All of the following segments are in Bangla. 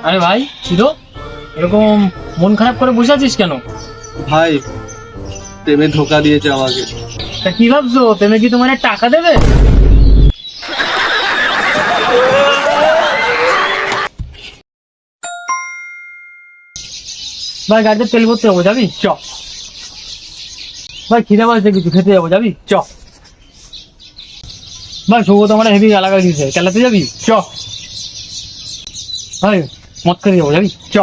আরে ভাই চিরো, এরকম মন খারাপ করে বসে আছিস কেন? ভাই প্রেমে ধোকা দিয়েছে আমাকে। তা কি ভাবছো, তুমি কি তোমার টাকা দেবে? ভাই গাড়িতে তেল ভরতে যাবো, যাবি? চ। ভাই খিদে পাচ্ছে, কিছু খেতে যাবো, যাবি? চ। ভাই সৌগত আমার হেভি এলাকা দিয়েছে, খেলাতে যাবি? চ। ভাই মদ খেতে যাবো, যাবি? চ।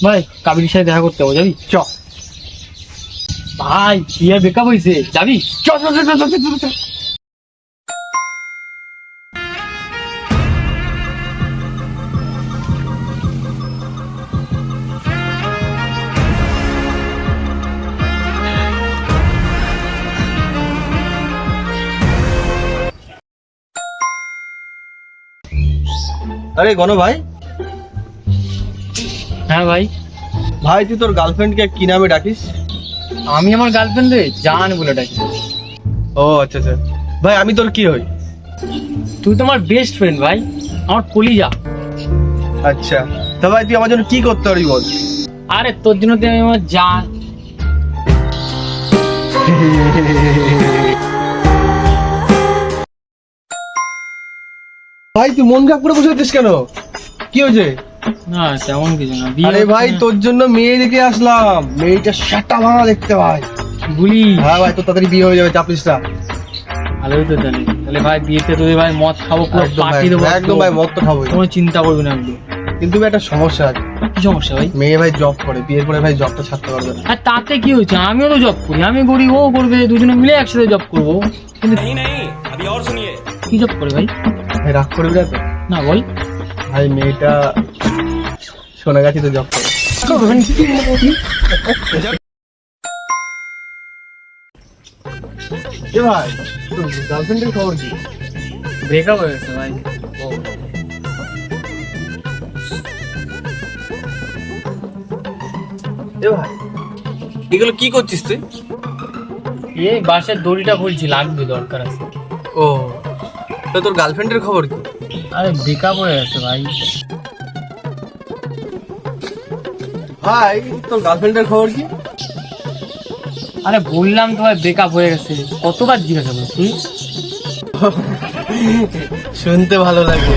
ভাই কাবির সাথে দেখা করতে যাবো, যাবি? চ। ভাই বিয়ে বেকআপ হয়েছে, যাবি? চ চ চ চ চ চ চ। আরে গণ ভাই, হ্যাঁ ভাই। ভাই তুই তোর গার্লফ্রেন্ডকে কি নামে ডাকিস? আমি আমার গার্লফ্রেন্ড রে জান বলে ডাকি। ও আচ্ছা আচ্ছা। ভাই আমি তোর কি হই? তুই তো আমার বেস্ট ফ্রেন্ড ভাই, আমার কলিজা। আচ্ছা, তা ভাই তুই আমার জন্য কি করতে পারবি বল? আরে তোর জন্য তুই আমি আমার জান। ভাই তুই মন খারাপ করে বসে আছিস কেন? কি হয়েছে? না তেমন কিছু না। আরে ভাই তোর জন্য মেয়ে দেখে আসলাম, মেয়েটা সাটা ভাঙা দেখতে ভাই। গুলি। হ্যাঁ ভাই তোর তাড়াতাড়ি বিয়ে হয়ে যাবে, চাপ নিস না। ভালোই তো তাহলে। তাহলে ভাই বিয়েতে তুই ভাই মদ খাবো, পুরো একদম পার্টি দেবো। ভাই, একদম ভাই মদ তো খাবোই। কোনো চিন্তা করবি না একদম। কিন্তু ভাই একটা সমস্যা আছে। কি সমস্যা ভাই? মেয়ে ভাই জব করে, বিয়ের পরে ভাই জবটা ছাড়তে পারবে না। আর তাতে কি হয়েছে, আমিও তো জব করি, আমি করি ও করবে, দুজনে মিলে একসাথে জব করবো। কিন্তু কি জব করে ভাই? ভাই রাগ করবি না তো? না বল। ভাই মেয়েটা সোনাগাছিতে জব করে। এ ভাই তোর গার্লফ্রেন্ডের খবর কি? ব্রেকআপ হয়ে গেছে ভাই। এ ভাই এগুলো কি করছিস তুই? এই বাসের দড়িটা খুলছি, লাগবে, দরকার আছে। ও তো তোর গার্লফ্রেন্ডের খবর কি? আরে ব্রেকআপ হয়ে গেছে ভাই। ভাই তোর গার্লফ্রেন্ডের খবর কি? আরে বললাম তো ভাই ব্রেকআপ হয়ে গেছে, কতবার জিজ্ঞাসা করছিস তুই? শুনতে ভালো লাগে।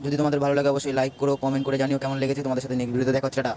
যদি তোমাদের ভালো লাগে অবশ্যই লাইক করো, কমেন্ট করে জানিও কেমন লেগেছে। তোমাদের সাথে নেক্সট ভিডিওতে দেখা হচ্ছে। টাটা।